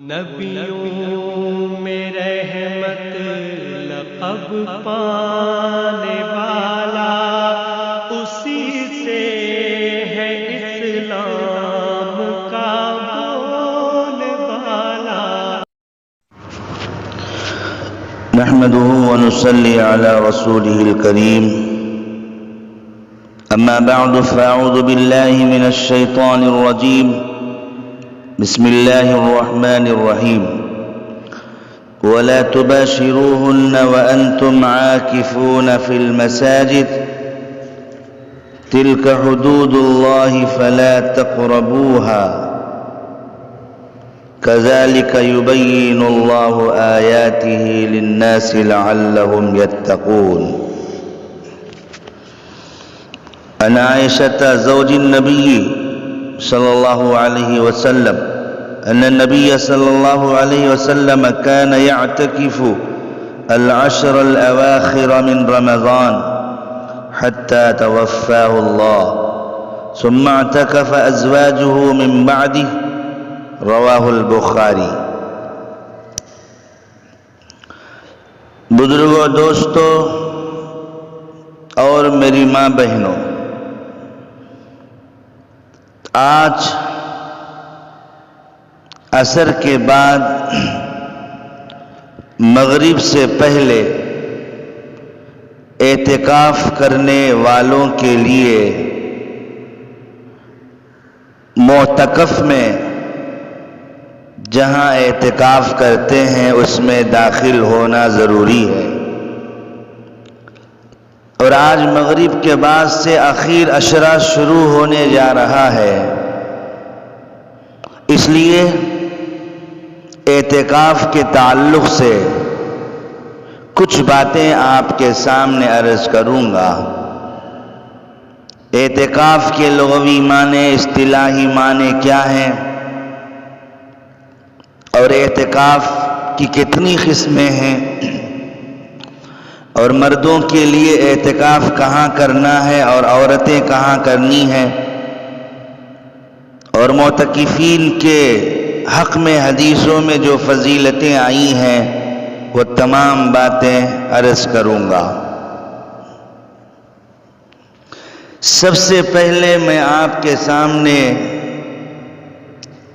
نبیوں میں رحمت لقب پانے والا اسی سے ہے اسلام کا بولنے والا۔ نحمده ونصلي على رسوله الكريم، أما بعد فأعوذ بالله من الشيطان الرجيم، بسم الله الرحمن الرحيم. ولا تباشروهن وأنتم عاكفون في المساجد تلك حدود الله فلا تقربوها كذلك يبين الله آياته للناس لعلهم يتقون. عن عائشة زوج النبي صلى الله عليه وسلم أن النبي صلى الله عليه وسلم كان يعتكف العشر الأواخر من رمضان حتى توفاه الله، ثم اعتكف أزواجه من بعده، رواہ البخاری۔ بزرگوں، دوستوں اور میری ماں بہنوں، آج عصر کے بعد مغرب سے پہلے اعتکاف کرنے والوں کے لیے معتکف میں جہاں اعتکاف کرتے ہیں اس میں داخل ہونا ضروری ہے، اور آج مغرب کے بعد سے آخر عشرہ شروع ہونے جا رہا ہے، اس لیے اعتکاف کے تعلق سے کچھ باتیں آپ کے سامنے عرض کروں گا۔ اعتکاف کے لغوی معنی، اصطلاحی معنی کیا ہیں، اور اعتکاف کی کتنی قسمیں ہیں، اور مردوں کے لیے اعتکاف کہاں کرنا ہے اور عورتیں کہاں کرنی ہیں، اور معتکفین کے حق میں حدیثوں میں جو فضیلتیں آئی ہیں وہ تمام باتیں عرض کروں گا۔ سب سے پہلے میں آپ کے سامنے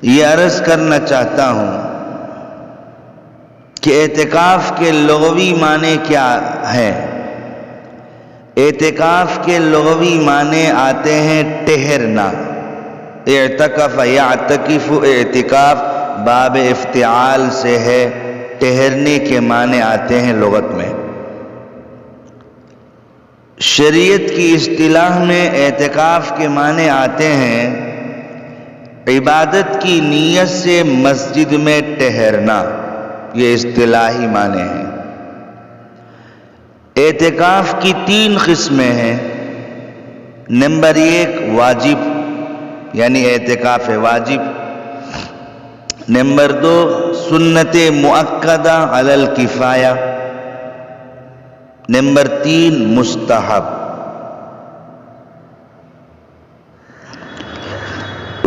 یہ عرض کرنا چاہتا ہوں کہ اعتکاف کے لغوی معنی کیا ہیں۔ اعتکاف کے لغوی معنی آتے ہیں ٹھہرنا۔ اعتکف یعتکف، اعتکاف باب افتعال سے ہے، ٹھہرنے کے معنی آتے ہیں لغت میں۔ شریعت کی اصطلاح میں اعتکاف کے معنی آتے ہیں عبادت کی نیت سے مسجد میں ٹھہرنا، یہ اصطلاحی معنی ہیں۔ اعتکاف کی 3 قسمیں ہیں۔ نمبر 1 واجب، یعنی اعتکاف واجب۔ نمبر 2 سنت مؤکدہ علی الکفایہ۔ نمبر 3 مستحب۔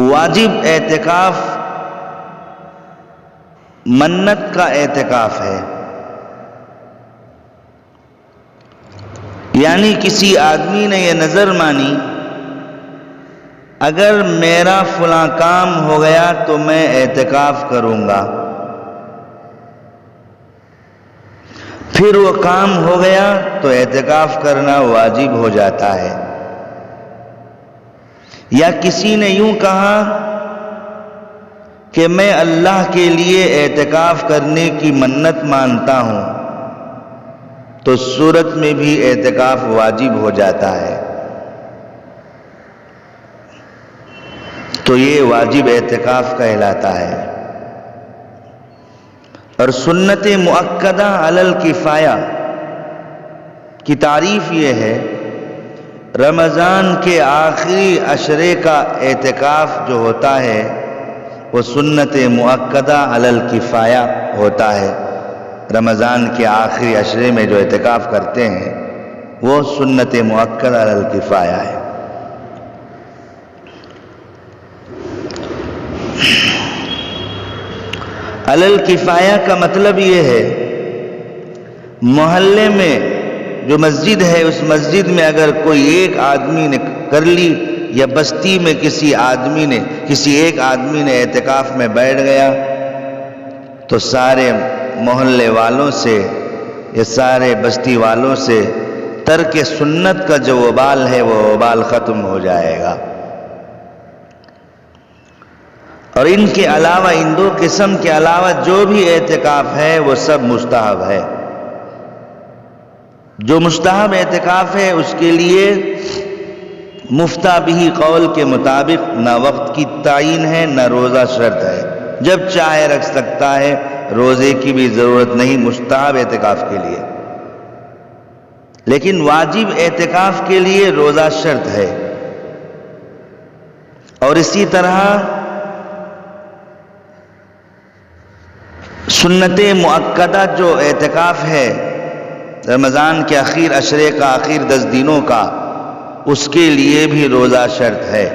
واجب اعتکاف منت کا اعتکاف ہے، یعنی کسی آدمی نے یہ نظر مانی اگر میرا فلاں کام ہو گیا تو میں اعتکاف کروں گا، پھر وہ کام ہو گیا تو اعتکاف کرنا واجب ہو جاتا ہے۔ یا کسی نے یوں کہا کہ میں اللہ کے لیے اعتکاف کرنے کی منت مانتا ہوں، تو صورت میں بھی اعتکاف واجب ہو جاتا ہے، تو یہ واجب اعتکاف کہلاتا ہے۔ اور سنت مؤکدہ علی الکفایہ کی تعریف یہ ہے، رمضان کے آخری عشرے کا اعتکاف جو ہوتا ہے وہ سنت مؤکدہ علی الکفایہ ہوتا ہے۔ رمضان کے آخری عشرے میں جو اعتکاف کرتے ہیں وہ سنت مؤکدہ علی الکفایہ ہے۔ علل کفایہ کا مطلب یہ ہے محلے میں جو مسجد ہے اس مسجد میں اگر کوئی ایک آدمی نے کر لی یا بستی میں کسی ایک آدمی نے اعتکاف میں بیٹھ گیا تو سارے محلے والوں سے یا سارے بستی والوں سے ترک سنت کا جو وبال ہے وہ وبال ختم ہو جائے گا. اور ان کے علاوہ ان دو قسم کے علاوہ جو بھی اعتکاف ہے وہ سب مستحب ہے. جو مستحب اعتکاف ہے اس کے لیے مفتہ بھی قول کے مطابق نہ وقت کی تعین ہے نہ روزہ شرط ہے، جب چاہے رکھ سکتا ہے، روزے کی بھی ضرورت نہیں مستحب اعتکاف کے لیے. لیکن واجب اعتکاف کے لیے روزہ شرط ہے. اور اسی طرح سنت مؤکدہ جو اعتکاف ہے رمضان کے آخر عشرے کا، آخر 10 دنوں کا، اس کے لیے بھی روزہ شرط ہے.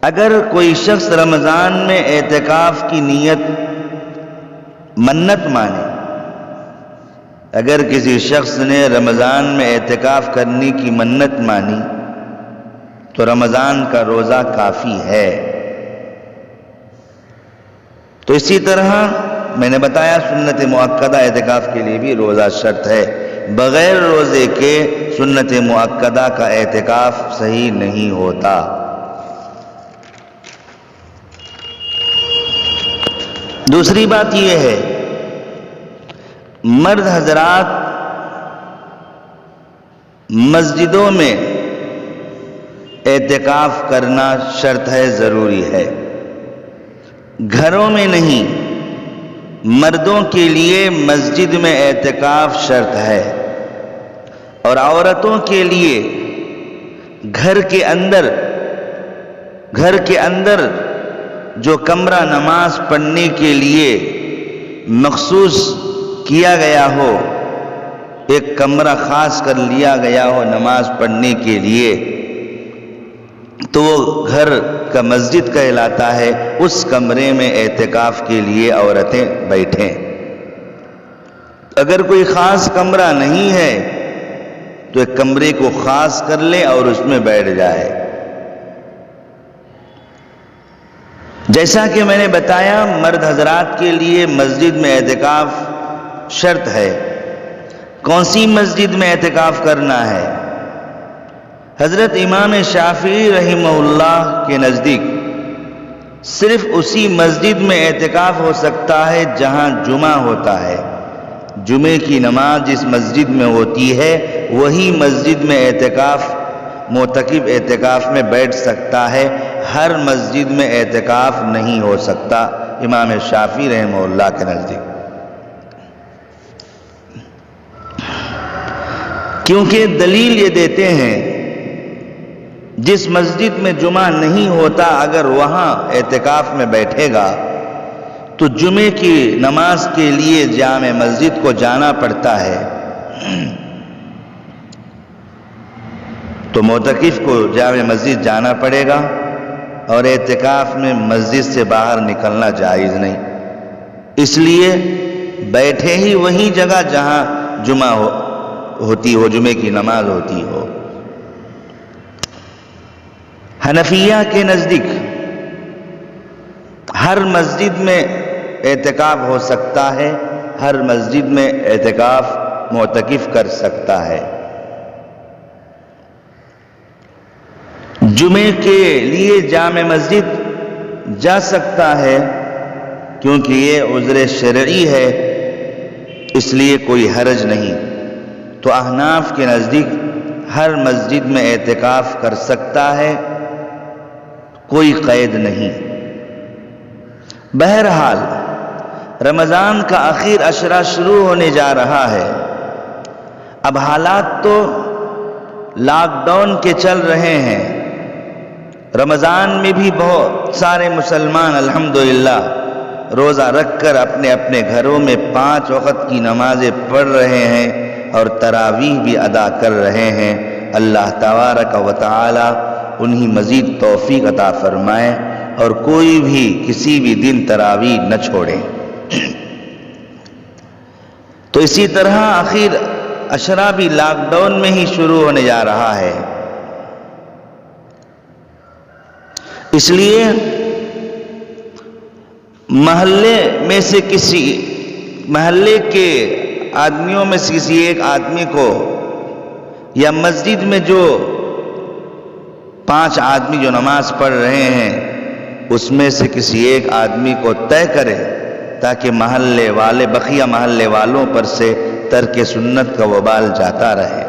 اگر کوئی شخص رمضان میں اعتکاف کی نیت منت مانے، اگر کسی شخص نے رمضان میں اعتکاف کرنے کی منت مانی تو رمضان کا روزہ کافی ہے. تو اسی طرح میں نے بتایا سنت مؤکدہ اعتکاف کے لیے بھی روزہ شرط ہے. بغیر روزے کے سنت مؤکدہ کا اعتکاف صحیح نہیں ہوتا. دوسری بات یہ ہے مرد حضرات مسجدوں میں اعتکاف کرنا شرط ہے، ضروری ہے، گھروں میں نہیں. مردوں کے لیے مسجد میں اعتکاف شرط ہے اور عورتوں کے لیے گھر کے اندر جو کمرہ نماز پڑھنے کے لیے مخصوص کیا گیا ہو، ایک کمرہ خاص کر لیا گیا ہو نماز پڑھنے کے لیے، تو وہ گھر کا مسجد کہلاتا ہے. اس کمرے میں اعتکاف کے لیے عورتیں بیٹھیں. اگر کوئی خاص کمرہ نہیں ہے تو ایک کمرے کو خاص کر لے اور اس میں بیٹھ جائے. جیسا کہ میں نے بتایا مرد حضرات کے لیے مسجد میں اعتکاف شرط ہے. کون سی مسجد میں اعتکاف کرنا ہے؟ حضرت امام شافعی رحمہ اللہ کے نزدیک صرف اسی مسجد میں اعتکاف ہو سکتا ہے جہاں جمعہ ہوتا ہے. جمعے کی نماز جس مسجد میں ہوتی ہے وہی مسجد میں معتکف اعتکاف میں بیٹھ سکتا ہے. ہر مسجد میں اعتکاف نہیں ہو سکتا امام شافعی رحمہ اللہ کے نزدیک، کیونکہ دلیل یہ دیتے ہیں جس مسجد میں جمعہ نہیں ہوتا اگر وہاں اعتکاف میں بیٹھے گا تو جمعے کی نماز کے لیے جامع مسجد کو جانا پڑتا ہے، تو معتکف کو جامع مسجد جانا پڑے گا اور اعتکاف میں مسجد سے باہر نکلنا جائز نہیں. اس لیے بیٹھے ہی وہی جگہ جہاں جمعہ ہوتی ہو، جمعے کی نماز ہوتی ہو. حنفیہ کے نزدیک ہر مسجد میں اعتکاف ہو سکتا ہے، ہر مسجد میں اعتکاف معتکف کر سکتا ہے. جمعے کے لیے جامع مسجد جا سکتا ہے کیونکہ یہ عذر شرعی ہے، اس لیے کوئی حرج نہیں. تو احناف کے نزدیک ہر مسجد میں اعتکاف کر سکتا ہے، کوئی قید نہیں. بہرحال رمضان کا آخر عشرہ شروع ہونے جا رہا ہے. اب حالات تو لاک ڈاؤن کے چل رہے ہیں. رمضان میں بھی بہت سارے مسلمان الحمدللہ روزہ رکھ کر اپنے اپنے گھروں میں 5 وقت کی نمازیں پڑھ رہے ہیں اور تراویح بھی ادا کر رہے ہیں. اللہ تبارک و تعالی انہیں مزید توفیق عطا فرمائے. اور کوئی بھی کسی بھی دن تراویح نہ چھوڑے۔ تو اسی طرح آخر عشرہ بھی لاک ڈاؤن میں ہی شروع ہونے جا رہا ہے، اس لیے محلے کے آدمیوں میں سے کسی ایک آدمی کو، یا مسجد میں جو 5 آدمی جو نماز پڑھ رہے ہیں اس میں سے کسی ایک آدمی کو طے کرے تاکہ بقیہ محلے والوں پر سے ترک سنت کا وبال جاتا رہے۔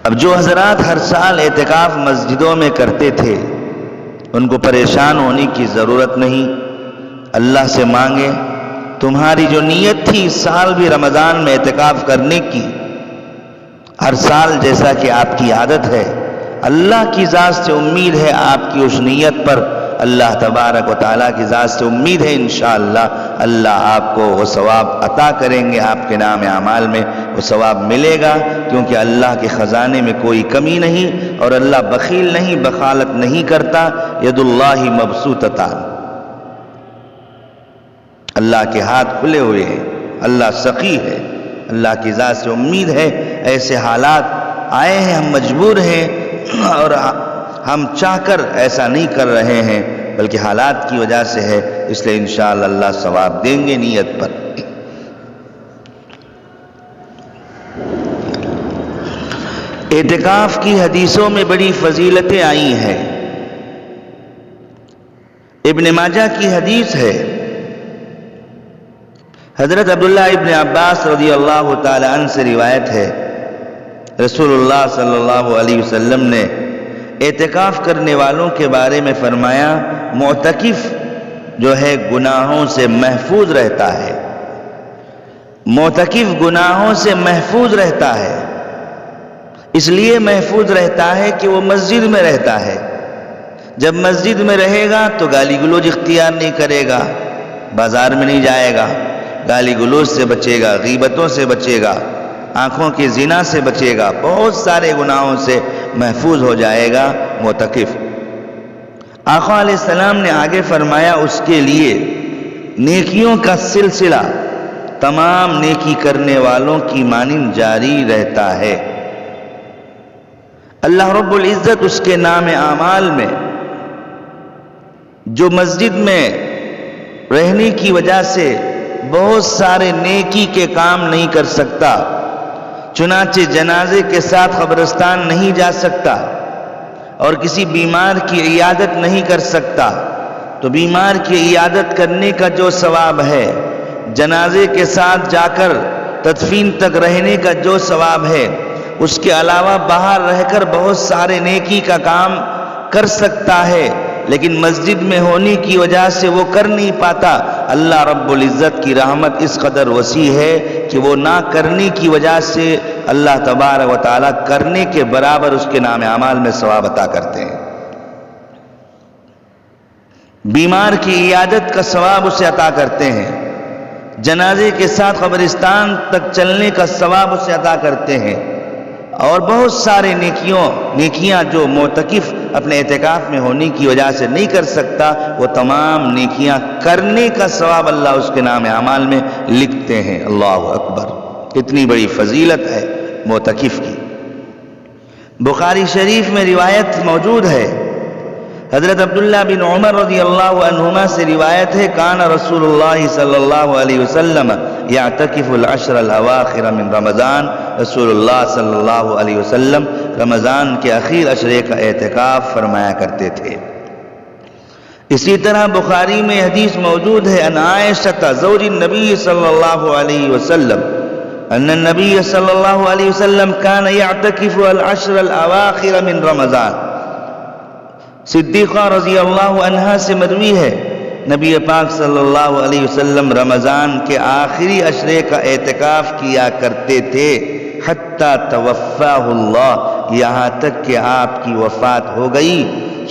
اب جو حضرات ہر سال اعتکاف مسجدوں میں کرتے تھے ان کو پریشان ہونے کی ضرورت نہیں، اللہ سے مانگے تمہاری جو نیت تھی اس سال بھی رمضان میں اعتکاف کرنے کی، ہر سال جیسا کہ آپ کی عادت ہے، اللہ کی ذات سے امید ہے آپ کی اس نیت پر اللہ تبارک و تعالیٰ کی ذات سے امید ہے انشاءاللہ اللہ آپ کو وہ ثواب عطا کریں گے، آپ کے نام اعمال میں وہ ثواب ملے گا، کیونکہ اللہ کے خزانے میں کوئی کمی نہیں اور اللہ بخیل نہیں، بخالت نہیں کرتا۔ ید اللہ مبسوطتان، اللہ کے ہاتھ کھلے ہوئے ہیں، اللہ سخی ہے، اللہ کی ذات سے امید ہے۔ ایسے حالات آئے ہیں، ہم مجبور ہیں اور ہم چاہ کر ایسا نہیں کر رہے ہیں بلکہ حالات کی وجہ سے ہے، اس لیے انشاءاللہ اللہ ثواب دیں گے نیت پر۔ اعتکاف کی حدیثوں میں بڑی فضیلتیں آئی ہیں۔ ابن ماجہ کی حدیث ہے، حضرت عبداللہ ابن عباس رضی اللہ تعالی عنہ سے روایت ہے، رسول اللہ صلی اللہ علیہ وسلم نے اعتکاف کرنے والوں کے بارے میں فرمایا، معتکف جو ہے گناہوں سے محفوظ رہتا ہے، معتکف گناہوں سے محفوظ رہتا ہے، اس لیے محفوظ رہتا ہے کہ وہ مسجد میں رہتا ہے۔ جب مسجد میں رہے گا تو گالی گلوچ اختیار نہیں کرے گا، بازار میں نہیں جائے گا، گالی گلوچ سے بچے گا، غیبتوں سے بچے گا، آنکھوں کی زنا سے بچے گا، بہت سارے گناہوں سے محفوظ ہو جائے گا معتکف۔ آقا علیہ السلام نے آگے فرمایا اس کے لیے نیکیوں کا سلسلہ تمام نیکی کرنے والوں کی مانند جاری رہتا ہے۔ اللہ رب العزت اس کے نام اعمال میں جو مسجد میں رہنے کی وجہ سے بہت سارے نیکی کے کام نہیں کر سکتا، چنانچہ جنازے کے ساتھ قبرستان نہیں جا سکتا اور کسی بیمار کی عیادت نہیں کر سکتا، تو بیمار کی عیادت کرنے کا جو ثواب ہے، جنازے کے ساتھ جا کر تدفین تک رہنے کا جو ثواب ہے، اس کے علاوہ باہر رہ کر بہت سارے نیکی کا کام کر سکتا ہے، لیکن مسجد میں ہونے کی وجہ سے وہ کر نہیں پاتا۔ اللہ رب العزت کی رحمت اس قدر وسیع ہے کہ وہ نہ کرنے کی وجہ سے اللہ تبارک و تعالیٰ کرنے کے برابر اس کے نام اعمال میں ثواب عطا کرتے ہیں۔ بیمار کی عیادت کا ثواب اسے عطا کرتے ہیں، جنازے کے ساتھ قبرستان تک چلنے کا ثواب اسے عطا کرتے ہیں، اور بہت سارے نیکیاں جو معتکف اپنے اعتکاف میں ہونے کی وجہ سے نہیں کر سکتا، وہ تمام نیکیاں کرنے کا ثواب اللہ اس کے نام اعمال میں لکھتے ہیں۔ اللہ اکبر، کتنی بڑی فضیلت ہے معتکف کی۔ بخاری شریف میں روایت موجود ہے، حضرت عبداللہ بن عمر رضی اللہ عنہما سے روایت ہے، کان رسول اللہ صلی اللہ علیہ وسلم یعتکف العشر الاواخر من رمضان، رسول اللہ صلی اللہ علیہ وسلم رمضان کے اخیر عشرے کا اعتکاف فرمایا کرتے تھے۔ اسی طرح بخاری میں حدیث موجود ہے، ان عائشہ زوج النبی صلی اللہ علیہ وسلم ان النبی صلی اللہ علیہ وسلم کان یعتکف العشر الاواخر من رمضان۔ صدیقہ رضی اللہ عنہا سے مروی ہے، نبی پاک صلی اللہ علیہ وسلم رمضان کے آخری عشرے کا اعتکاف کیا کرتے تھے، حتی توفاہ اللہ، یہاں تک کہ آپ کی وفات ہو گئی۔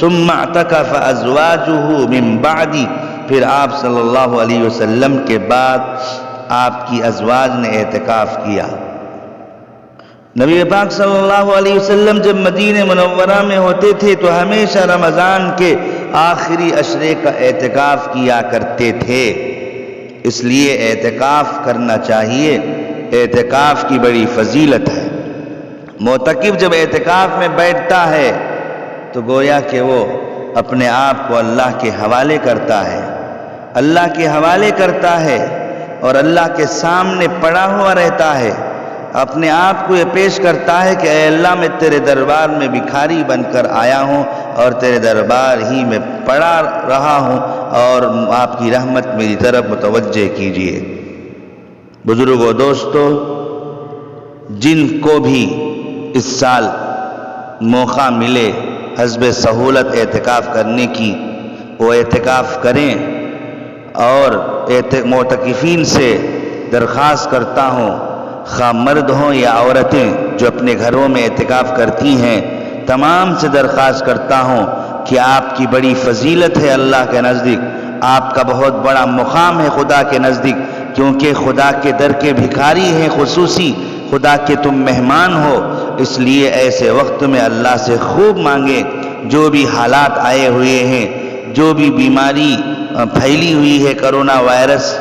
ثم اعتکف ازواجہ من بعدی، پھر آپ صلی اللہ علیہ وسلم کے بعد آپ کی ازواج نے اعتکاف کیا۔ نبی پاک صلی اللہ علیہ وسلم جب مدینہ منورہ میں ہوتے تھے تو ہمیشہ رمضان کے آخری عشرے کا اعتکاف کیا کرتے تھے، اس لیے اعتکاف کرنا چاہیے، اعتکاف کی بڑی فضیلت ہے۔ معتکف جب اعتکاف میں بیٹھتا ہے تو گویا کہ وہ اپنے آپ کو اللہ کے حوالے کرتا ہے، اللہ کے حوالے کرتا ہے اور اللہ کے سامنے پڑا ہوا رہتا ہے، اپنے آپ کو یہ پیش کرتا ہے کہ اے اللہ میں تیرے دربار میں بھکاری بن کر آیا ہوں اور تیرے دربار ہی میں پڑا رہا ہوں اور آپ کی رحمت میری طرف متوجہ کیجیے۔ بزرگوں، دوستو، جن کو بھی اس سال موقع ملے حسب سہولت اعتکاف کرنے کی وہ اعتکاف کریں، اور معتکفین سے درخواست کرتا ہوں، خواہ مرد ہوں یا عورتیں جو اپنے گھروں میں اعتکاف کرتی ہیں، تمام سے درخواست کرتا ہوں کہ آپ کی بڑی فضیلت ہے اللہ کے نزدیک، آپ کا بہت بڑا مقام ہے خدا کے نزدیک، کیونکہ خدا کے در کے بھکاری ہیں، خصوصی خدا کے تم مہمان ہو، اس لیے ایسے وقت میں اللہ سے خوب مانگیں۔ جو بھی حالات آئے ہوئے ہیں، جو بھی بیماری پھیلی ہوئی ہے، کرونا وائرس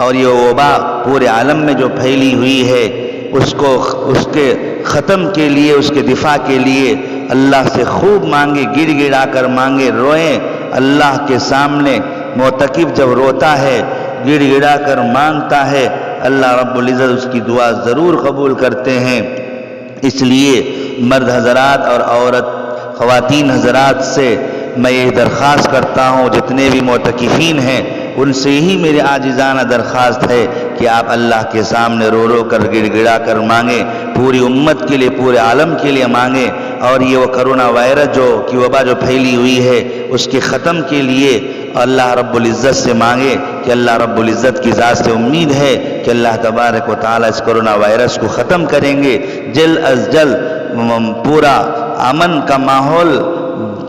اور یہ وبا پورے عالم میں جو پھیلی ہوئی ہے، اس کے ختم کے لیے، اس کے دفاع کے لیے اللہ سے خوب مانگے، گڑ گڑا کر مانگے، روئیں اللہ کے سامنے۔ معتکف جب روتا ہے، گڑ گڑا کر مانگتا ہے، اللہ رب العزت اس کی دعا ضرور قبول کرتے ہیں۔ اس لیے مرد حضرات اور عورت خواتین حضرات سے میں یہ درخواست کرتا ہوں، جتنے بھی معتکفین ہیں ان سے ہی میرے عاجزانہ درخواست ہے کہ آپ اللہ کے سامنے رو رو کر گڑ گڑا کر مانگیں، پوری امت کے لیے، پورے عالم کے لیے مانگیں، اور یہ وہ کرونا وائرس کی وبا جو پھیلی ہوئی ہے اس کے ختم کے لیے اللہ رب العزت سے مانگے کہ اللہ رب العزت کی ذات سے امید ہے کہ اللہ تبارک و تعالی اس کرونا وائرس کو ختم کریں گے، جلد از جلد پورا امن کا ماحول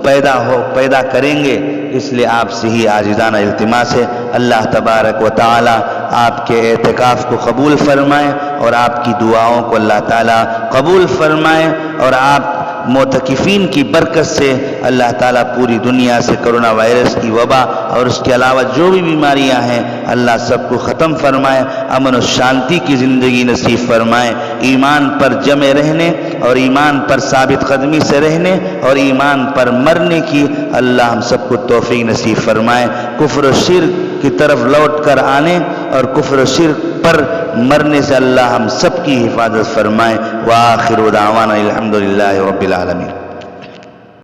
پیدا کریں گے۔ اس لیے آپ سے ہی عاجزانہ التماس ہے، اللہ تبارک و تعالی آپ کے اعتکاف کو قبول فرمائے اور آپ کی دعاؤں کو اللہ تعالی قبول فرمائے، اور آپ معتکفین کی برکت سے اللہ تعالیٰ پوری دنیا سے کرونا وائرس کی وبا اور اس کے علاوہ جو بھی بیماریاں ہیں اللہ سب کو ختم فرمائے، امن و شانتی کی زندگی نصیب فرمائے، ایمان پر جمے رہنے اور ایمان پر ثابت قدمی سے رہنے اور ایمان پر مرنے کی اللہ ہم سب کو توفیق نصیب فرمائے، کفر و شرک کی طرف لوٹ کر آنے اور کفر و شرک پر مرنے سے اللہ ہم سب کی حفاظت فرمائے۔ وآخر دعوانا الحمدللہ رب العالمین۔